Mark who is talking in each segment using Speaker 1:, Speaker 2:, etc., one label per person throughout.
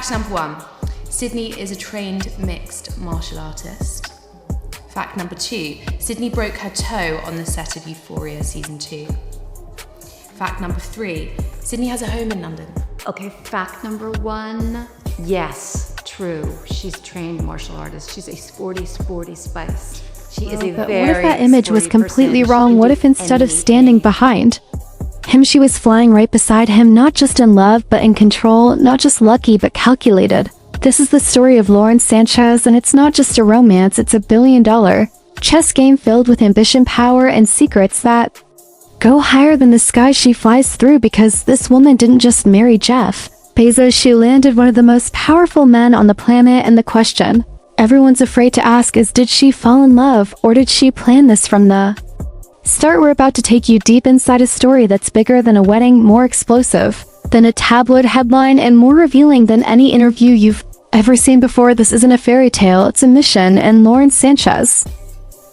Speaker 1: Fact number 1. Sydney is a trained mixed martial artist. Fact number 2. Sydney broke her toe on the set of Euphoria Season 2. Fact number 3. Sydney has a home in London.
Speaker 2: Okay, fact number 1. Yes, true. She's a trained martial artist. She's a sporty spice. She is a
Speaker 3: But
Speaker 2: very
Speaker 3: what if that image was
Speaker 2: sporty
Speaker 3: completely
Speaker 2: person.
Speaker 3: wrong?
Speaker 2: She
Speaker 3: What
Speaker 2: can
Speaker 3: if
Speaker 2: do
Speaker 3: instead of
Speaker 2: anything.
Speaker 3: standing behind him, she was flying right beside him, not just in love, but in control, not just lucky, but calculated? This is the story of Lauren Sanchez, and it's not just a romance, it's a billion-dollar chess game filled with ambition, power, and secrets that go higher than the sky she flies through, because this woman didn't just marry Jeff Bezos, she landed one of the most powerful men on the planet, and the question everyone's afraid to ask is, did she fall in love, or did she plan this from the start? We're about to take you deep inside a story that's bigger than a wedding, more explosive than a tabloid headline, and more revealing than any interview you've ever seen before. This isn't a fairy tale, it's a mission, and Lauren Sanchez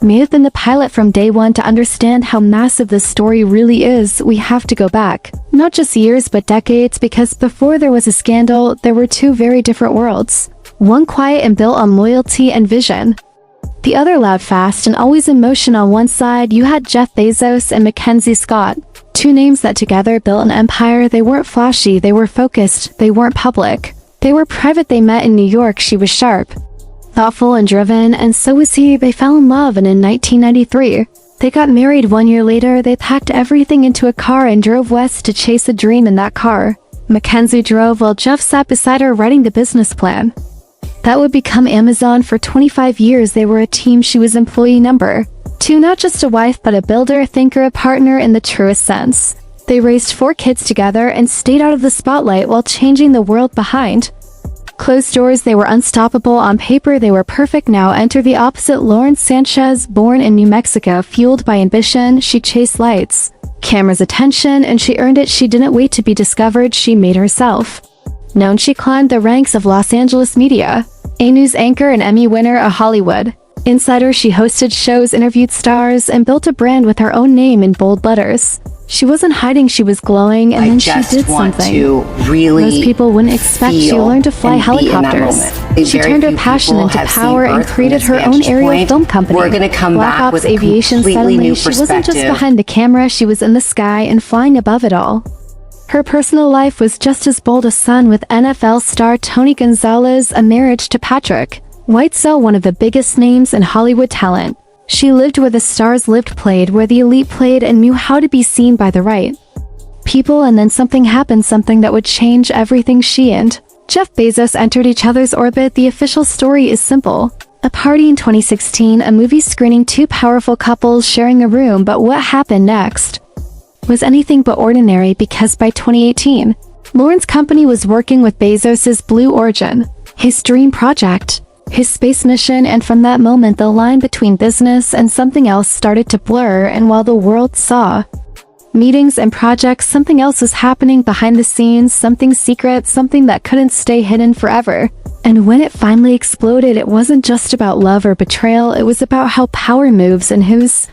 Speaker 3: may have been the pilot from day one. To understand how massive this story really is, we have to go back, not just years but decades, because before there was a scandal, there were two very different worlds. One quiet and built on loyalty and vision. The other loud, fast, and always in motion. On one side, you had Jeff Bezos and Mackenzie Scott, two names that together built an empire. They weren't flashy, they were focused, they weren't public. They were private. They met in New York. She was sharp, thoughtful, and driven, and so was he. They fell in love, and in 1993, they got married. 1 year later, they packed everything into a car and drove west to chase a dream in that car. Mackenzie drove while Jeff sat beside her writing the business plan that would become Amazon. For 25 years, they were a team. She was employee number 2, not just a wife, but a builder, a thinker, a partner in the truest sense. They raised 4 kids together and stayed out of the spotlight while changing the world behind closed doors. They were unstoppable. On paper, they were perfect. Now enter the opposite. Lauren Sanchez, born in New Mexico, fueled by ambition, she chased lights, cameras, attention, and she earned it. She didn't wait to be discovered, she made herself known. She climbed the ranks of Los Angeles media, a news anchor, an Emmy winner, a Hollywood insider. She hosted shows, interviewed stars, and built a brand with her own name in bold letters. She wasn't hiding, she was glowing, and then she did something most people wouldn't expect. She learned to fly helicopters. She turned her passion into power and created her own aerial film company,
Speaker 2: We're going to come
Speaker 3: Black
Speaker 2: back
Speaker 3: Ops
Speaker 2: with a
Speaker 3: Aviation.
Speaker 2: completely
Speaker 3: Suddenly,
Speaker 2: new
Speaker 3: she wasn't just
Speaker 2: perspective.
Speaker 3: behind the camera, she was in the sky and flying above it all. Her personal life was just as bold. A son with NFL star Tony Gonzalez, a marriage to Patrick Whitesell, one of the biggest names in Hollywood talent. She lived where the stars lived, played where the elite played, and knew how to be seen by the right people. And then something happened, something that would change everything. She and Jeff Bezos entered each other's orbit. The official story is simple. A party in 2016, a movie screening, 2 powerful couples sharing a room. But what happened next was anything but ordinary, because by 2018, Lauren's company was working with Bezos's Blue Origin, his dream project, his space mission, and from that moment the line between business and something else started to blur. And while the world saw meetings and projects, something else was happening behind the scenes, something secret, something that couldn't stay hidden forever. And when it finally exploded, it wasn't just about love or betrayal, it was about how power moves and who's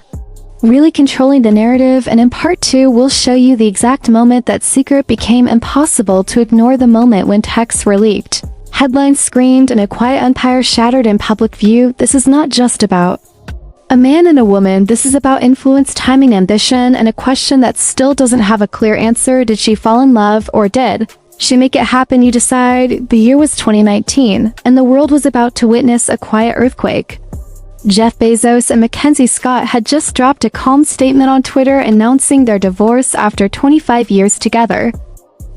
Speaker 3: really controlling the narrative. And in part 2, we'll show you the exact moment that secret became impossible to ignore, the moment when texts were leaked, headlines screamed, and a quiet empire shattered in public view. This is not just about a man and a woman, this is about influence, timing, ambition, and a question that still doesn't have a clear answer. Did she fall in love, or did she make it happen? You decide. The year was 2019, and the world was about to witness a quiet earthquake. Jeff Bezos and Mackenzie Scott had just dropped a calm statement on Twitter announcing their divorce after 25 years together.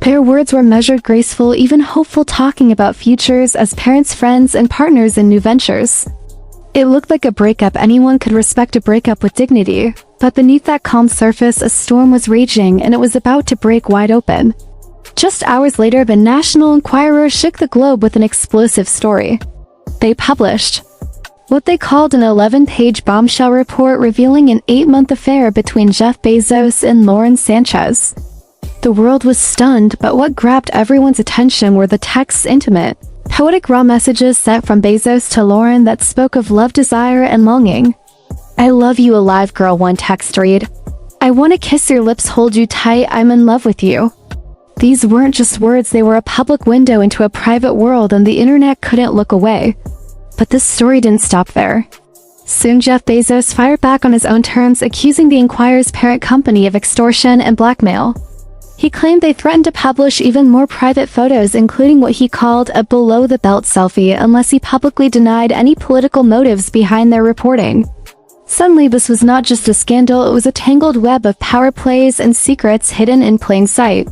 Speaker 3: Their words were measured, graceful, even hopeful, talking about futures as parents, friends, and partners in new ventures. It looked like a breakup. Anyone could respect a breakup with dignity, but beneath that calm surface, a storm was raging, and it was about to break wide open. Just hours later, the National Enquirer shook the globe with an explosive story. They published what they called an 11-page bombshell report revealing an 8-month affair between Jeff Bezos and Lauren Sanchez. The world was stunned, but what grabbed everyone's attention were the texts, intimate, poetic, raw messages sent from Bezos to Lauren that spoke of love, desire, and longing. "I love you alive, girl," one text read. "I want to kiss your lips, hold you tight, I'm in love with you." These weren't just words, they were a public window into a private world, and the internet couldn't look away. But this story didn't stop there. Soon Jeff Bezos fired back on his own terms, accusing the Enquirer's parent company of extortion and blackmail. He claimed they threatened to publish even more private photos, including what he called a below-the-belt selfie, unless he publicly denied any political motives behind their reporting. Suddenly, this was not just a scandal, it was a tangled web of power plays and secrets hidden in plain sight.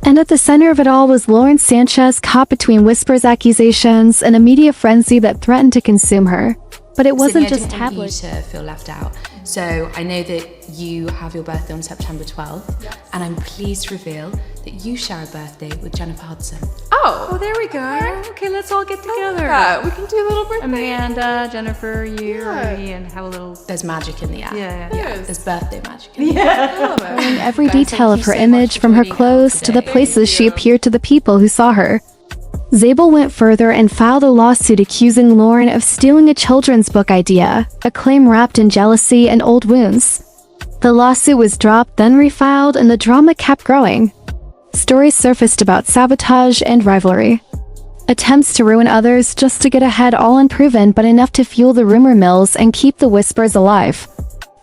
Speaker 3: And at the center of it all was Lauren Sanchez, caught between whispers, accusations, and a media frenzy that threatened to consume her. But it wasn't
Speaker 1: Sydney,
Speaker 3: just tabloid.
Speaker 1: I didn't want you to feel left out. So I know that you have your birthday on September 12th, yes. And I'm pleased to reveal that you share a birthday with Jennifer Hudson.
Speaker 2: Oh, there we go. Okay, let's all get together.
Speaker 4: We can do a little birthday.
Speaker 2: Amanda, Jennifer, you, and have a little...
Speaker 1: There's magic in the air.
Speaker 2: Yeah.
Speaker 1: There's birthday magic in the air.
Speaker 2: Yeah.
Speaker 3: In every detail of her image, from her clothes to the places she appeared to the people who saw her. Zabel went further and filed a lawsuit accusing Lauren of stealing a children's book idea, a claim wrapped in jealousy and old wounds. The lawsuit was dropped, then refiled, and the drama kept growing. Stories surfaced about sabotage and rivalry. Attempts to ruin others just to get ahead, all unproven, but enough to fuel the rumor mills and keep the whispers alive.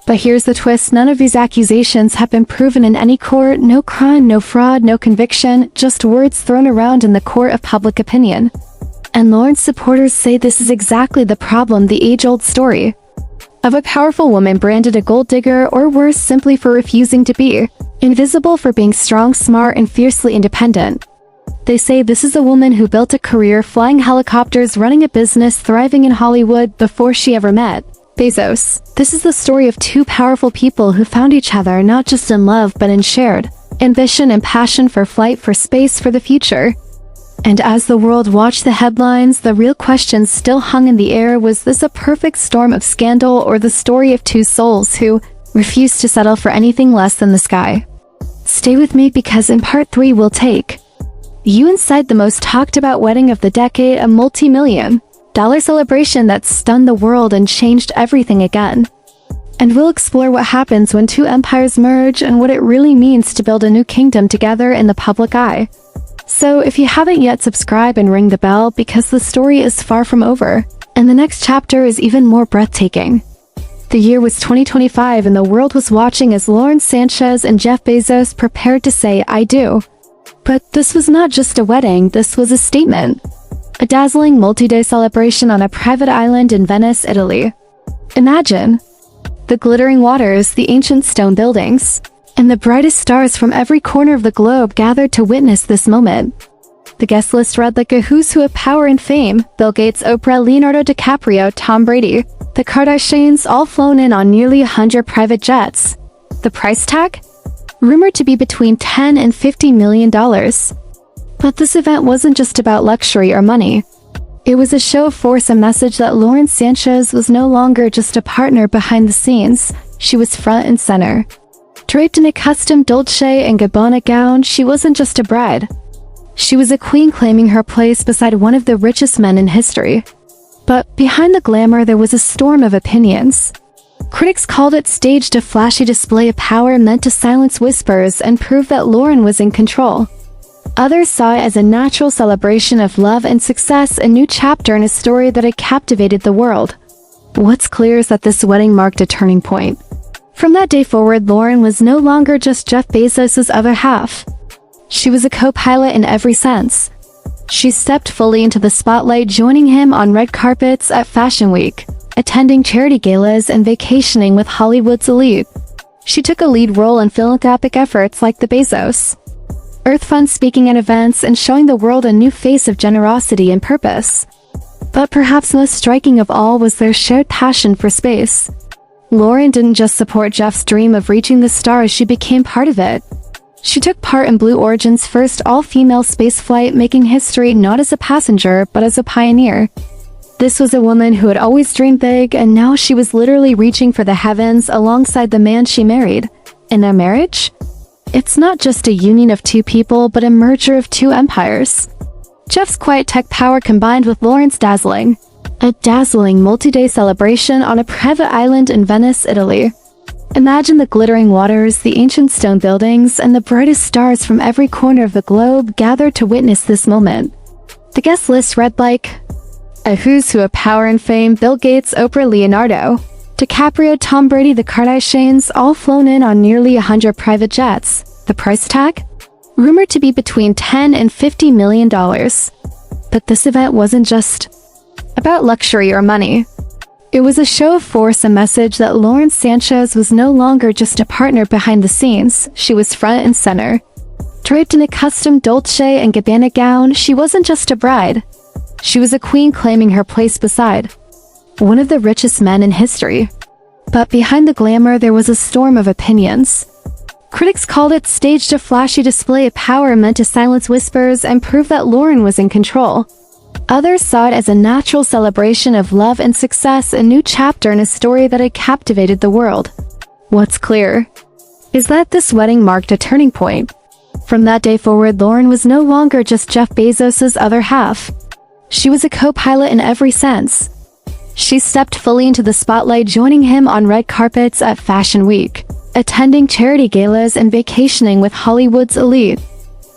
Speaker 3: But here's the twist, none of these accusations have been proven in any court, no crime, no fraud, no conviction, just words thrown around in the court of public opinion. And Lauren's supporters say this is exactly the problem, the age-old story of a powerful woman branded a gold digger, or worse, simply for refusing to be, invisible for being strong, smart, and fiercely independent. They say this is a woman who built a career flying helicopters, running a business, thriving in Hollywood before she ever met Bezos. This is the story of two powerful people who found each other not just in love but in shared ambition and passion for flight, for space, for the future. And as the world watched the headlines, the real question still hung in the air: was this a perfect storm of scandal, or the story of two souls who refused to settle for anything less than the sky? Stay with me, because in part 3 we'll take you inside the most talked about wedding of the decade, a multi-million-dollar celebration that stunned the world and changed everything again. And we'll explore what happens when two empires merge and what it really means to build a new kingdom together in the public eye. So if you haven't yet, subscribe and ring the bell, because the story is far from over, and the next chapter is even more breathtaking. The year was 2025 and the world was watching as Lauren Sanchez and Jeff Bezos prepared to say "I do." But this was not just a wedding, this was a statement. A dazzling multi-day celebration on a private island in Venice, Italy. Imagine the glittering waters, the ancient stone buildings, and the brightest stars from every corner of the globe gathered to witness this moment. The guest list read like a who's who of power and fame: Bill Gates, Oprah, Leonardo DiCaprio, Tom Brady. The Kardashians all flown in on nearly 100 private jets. The price tag? Rumored to be between $10 and $50 million. But this event wasn't just about luxury or money. It was a show of force, a message that Lauren Sanchez was no longer just a partner behind the scenes. She was front and center. Draped in a custom Dolce & Gabbana gown, she wasn't just a bride. She was a queen, claiming her place beside one of the richest men in history. But behind the glamour, there was a storm of opinions. Critics called it staged, a flashy display of power meant to silence whispers and prove that Lauren was in control. Others saw it as a natural celebration of love and success, a new chapter in a story that had captivated the world. What's clear is that this wedding marked a turning point. From that day forward, Lauren was no longer just Jeff Bezos' other half. She was a co-pilot in every sense. She stepped fully into the spotlight, joining him on red carpets at Fashion Week, attending charity galas, and vacationing with Hollywood's elite. She took a lead role in philanthropic efforts like the Bezos Earth Fund, speaking at events and showing the world a new face of generosity and purpose. But perhaps most striking of all was their shared passion for space. Lauren didn't just support Jeff's dream of reaching the stars, she became part of it. She took part in Blue Origin's first all-female spaceflight, making history not as a passenger but as a pioneer. This was a woman who had always dreamed big, and now she was literally reaching for the heavens alongside the man she married. In their marriage, it's not just a union of two people, but a merger of two empires. Jeff's quiet tech power combined with Lauren's a dazzling multi-day celebration on a private island in Venice, Italy. Imagine the glittering waters, the ancient stone buildings, and the brightest stars from every corner of the globe gathered to witness this moment. The guest list read like a who's who of power and fame: Bill Gates, Oprah, Leonardo, DiCaprio, Tom Brady, the Kardashians, all flown in on nearly 100 private jets. The price tag? Rumored to be between $10 and $50 million. But this event wasn't just about luxury or money. It was a show of force, a message that Lauren Sanchez was no longer just a partner behind the scenes. She was front and center. Draped in a custom Dolce & Gabbana gown, she wasn't just a bride. She was a queen claiming her place beside one of the richest men in history. But behind the glamour, there was a storm of opinions. Critics called it staged, a flashy display of power meant to silence whispers and prove that Lauren was in control. Others saw it as a natural celebration of love and success, a new chapter in a story that had captivated the world. What's clear is that this wedding marked a turning point. From that day forward, Lauren was no longer just Jeff Bezos' other half. She was a co-pilot in every sense. She stepped fully into the spotlight, joining him on red carpets at Fashion Week, attending charity galas, and vacationing with Hollywood's elite.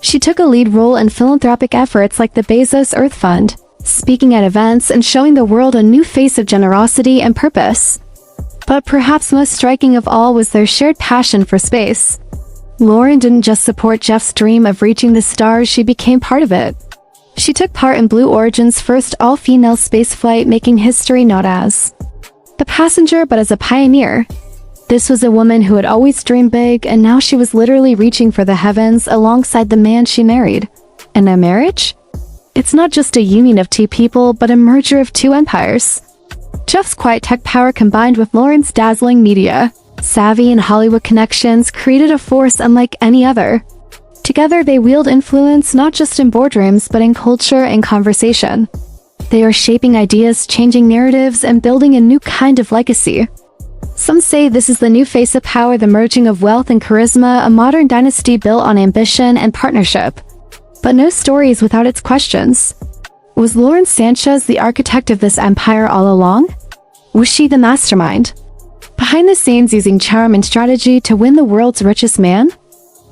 Speaker 3: She took a lead role in philanthropic efforts like the Bezos Earth Fund, speaking at events and showing the world a new face of generosity and purpose. But perhaps most striking of all was their shared passion for space. Lauren didn't just support Jeff's dream of reaching the stars, she became part of it. She took part in Blue Origin's first all-female spaceflight, making history not as the passenger but as a pioneer. This was a woman who had always dreamed big, and now she was literally reaching for the heavens alongside the man she married. And a marriage? It's not just a union of two people, but a merger of two empires. Jeff's quiet tech power combined with Lauren's dazzling media savvy and Hollywood connections created a force unlike any other. Together, they wield influence not just in boardrooms, but in culture and conversation. They are shaping ideas, changing narratives, and building a new kind of legacy. Some say this is the new face of power, the merging of wealth and charisma, a modern dynasty built on ambition and partnership. But no story is without its questions. Was Lauren Sanchez the architect of this empire all along? Was she the mastermind behind the scenes, using charm and strategy to win the world's richest man?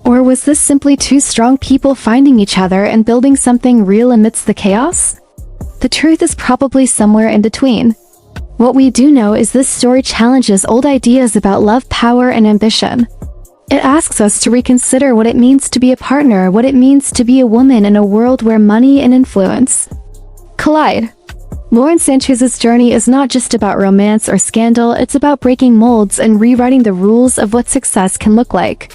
Speaker 3: Or was this simply two strong people finding each other and building something real amidst the chaos? The truth is probably somewhere in between. What we do know is this story challenges old ideas about love, power, and ambition. It asks us to reconsider what it means to be a partner, what it means to be a woman in a world where money and influence collide. Lauren Sanchez's journey is not just about romance or scandal, it's about breaking molds and rewriting the rules of what success can look like.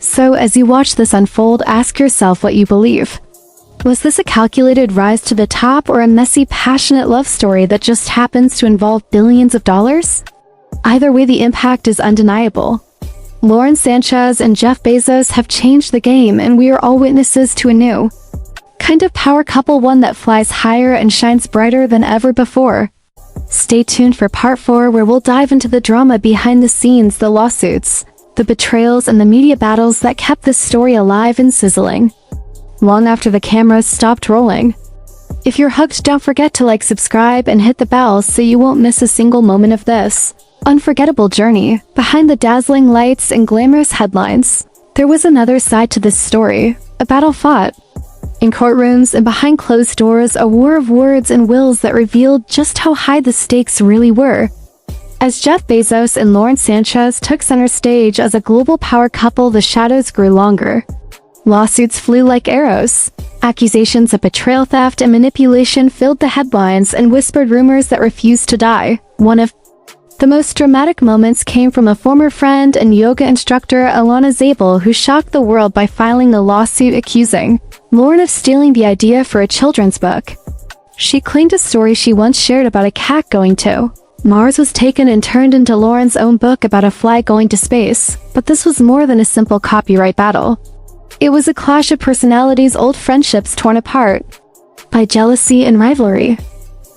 Speaker 3: So as you watch this unfold, ask yourself what you believe. Was this a calculated rise to the top, or a messy, passionate love story that just happens to involve billions of dollars? Either way, the impact is undeniable. Lauren Sanchez and Jeff Bezos have changed the game, and we are all witnesses to a new kind of power couple, one that flies higher and shines brighter than ever before. Stay tuned for part 4, where we'll dive into the drama behind the scenes, the lawsuits, the betrayals, and the media battles that kept this story alive and sizzling long after the cameras stopped rolling. If you're hooked, don't forget to like, subscribe, and hit the bell so you won't miss a single moment of this unforgettable journey. Behind the dazzling lights and glamorous headlines, there was another side to this story, a battle fought in courtrooms and behind closed doors, a war of words and wills that revealed just how high the stakes really were. As Jeff Bezos and Lauren Sanchez took center stage as a global power couple, the shadows grew longer. Lawsuits flew like arrows. Accusations of betrayal, theft, and manipulation filled the headlines, and whispered rumors that refused to die. One of the most dramatic moments came from a former friend and yoga instructor, Alana Zabel, who shocked the world by filing a lawsuit accusing Lauren of stealing the idea for a children's book. She claimed a story she once shared about a cat going to Mars was taken and turned into Lauren's own book about a fly going to space. But this was more than a simple copyright battle. It was a clash of personalities, old friendships torn apart by jealousy and rivalry.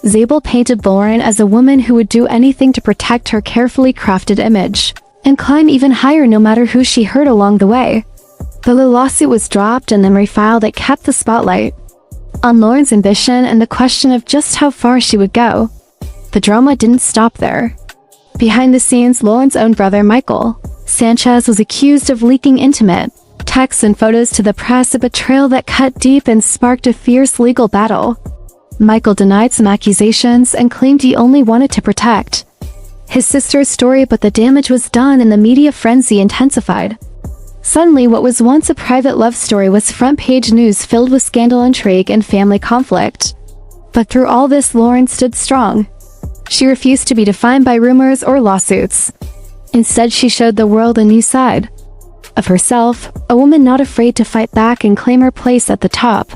Speaker 3: Zabel painted Lauren as a woman who would do anything to protect her carefully crafted image, and climb even higher no matter who she hurt along the way. Though the lawsuit was dropped and then refiled, it kept the spotlight on Lauren's ambition and the question of just how far she would go. The drama didn't stop there. Behind the scenes, Lauren's own brother Michael Sanchez was accused of leaking intimate texts and photos to the press, a betrayal that cut deep and sparked a fierce legal battle. Michael denied some accusations and claimed he only wanted to protect his sister's story, but the damage was done and the media frenzy intensified. Suddenly, what was once a private love story was front-page news filled with scandal, intrigue, and family conflict. But through all this, Lauren stood strong. She refused to be defined by rumors or lawsuits. Instead, she showed the world a new side of herself, a woman not afraid to fight back and claim her place at the top.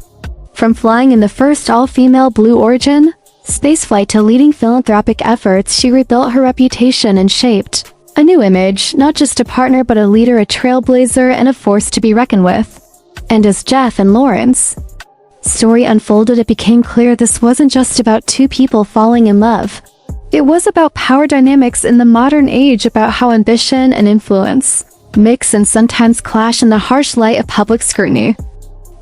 Speaker 3: From flying in the first all-female Blue Origin spaceflight to leading philanthropic efforts, she rebuilt her reputation and shaped a new image, not just a partner but a leader, a trailblazer, and a force to be reckoned with. And as Jeff and Lauren's story unfolded, it became clear this wasn't just about two people falling in love. It was about power dynamics in the modern age, about how ambition and influence mix and sometimes clash in the harsh light of public scrutiny.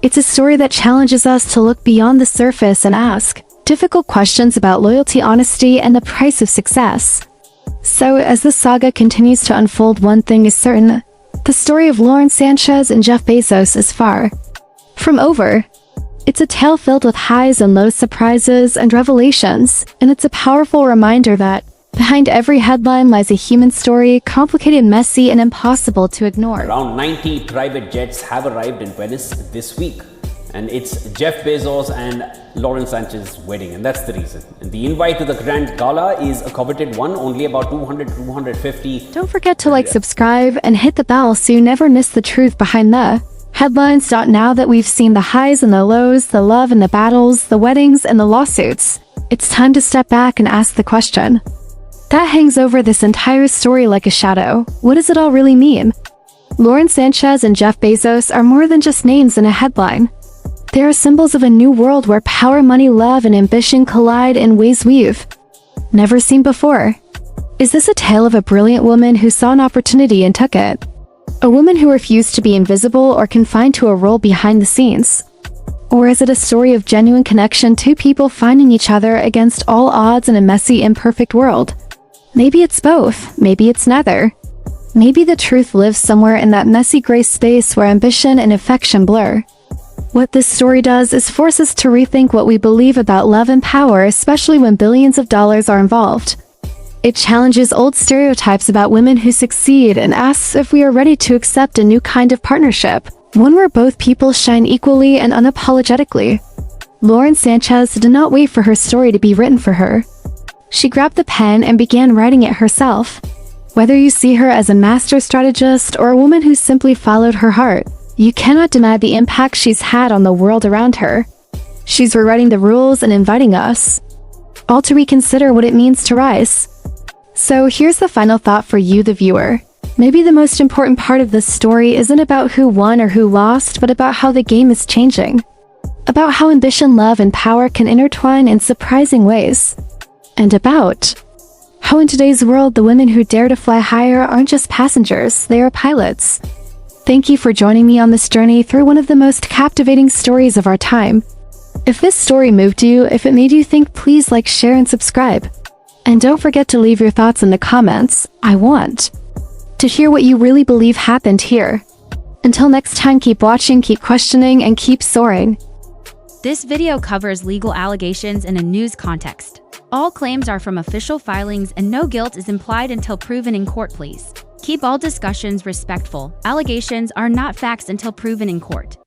Speaker 3: It's a story that challenges us to look beyond the surface and ask difficult questions about loyalty, honesty, and the price of success. So, as the saga continues to unfold, one thing is certain: the story of Lauren Sanchez and Jeff Bezos is far from over. It's a tale filled with highs and lows, surprises and revelations, and it's a powerful reminder that behind every headline lies a human story, complicated, messy, and impossible to ignore.
Speaker 4: Around 90 private jets have arrived in Venice this week, and it's Jeff Bezos and Lauren Sanchez's wedding, and that's the reason. And the invite to the grand gala is a coveted one, only about 200-250.
Speaker 3: Don't forget to like, subscribe, and hit the bell so you never miss the truth behind the headlines. Now that we've seen the highs and the lows, the love and the battles, the weddings and the lawsuits, it's time to step back and ask the question that hangs over this entire story like a shadow: what does it all really mean? Lauren Sanchez and Jeff Bezos are more than just names in a headline. They are symbols of a new world where power, money, love, and ambition collide in ways we've never seen before. Is this a tale of a brilliant woman who saw an opportunity and took it? A woman who refused to be invisible or confined to a role behind the scenes? Or is it a story of genuine connection, two people finding each other against all odds in a messy, imperfect world? Maybe it's both, maybe it's neither. Maybe the truth lives somewhere in that messy gray space where ambition and affection blur. What this story does is force us to rethink what we believe about love and power, especially when billions of dollars are involved. It challenges old stereotypes about women who succeed and asks if we are ready to accept a new kind of partnership, one where both people shine equally and unapologetically. Lauren Sanchez did not wait for her story to be written for her. She grabbed the pen and began writing it herself. Whether you see her as a master strategist or a woman who simply followed her heart, you cannot deny the impact she's had on the world around her. She's rewriting the rules and inviting us all to reconsider what it means to rise. So here's the final thought for you, the viewer. Maybe the most important part of this story isn't about who won or who lost, but about how the game is changing. About how ambition, love, and power can intertwine in surprising ways. And about how in today's world, the women who dare to fly higher aren't just passengers, they are pilots. Thank you for joining me on this journey through one of the most captivating stories of our time. If this story moved you, if it made you think, please like, share, and subscribe. And don't forget to leave your thoughts in the comments. I want to hear what you really believe happened here. Until next time, keep watching, keep questioning, and keep soaring.
Speaker 5: This video covers legal allegations in a news context. All claims are from official filings and no guilt is implied until proven in court, please. Keep all discussions respectful. Allegations are not facts until proven in court.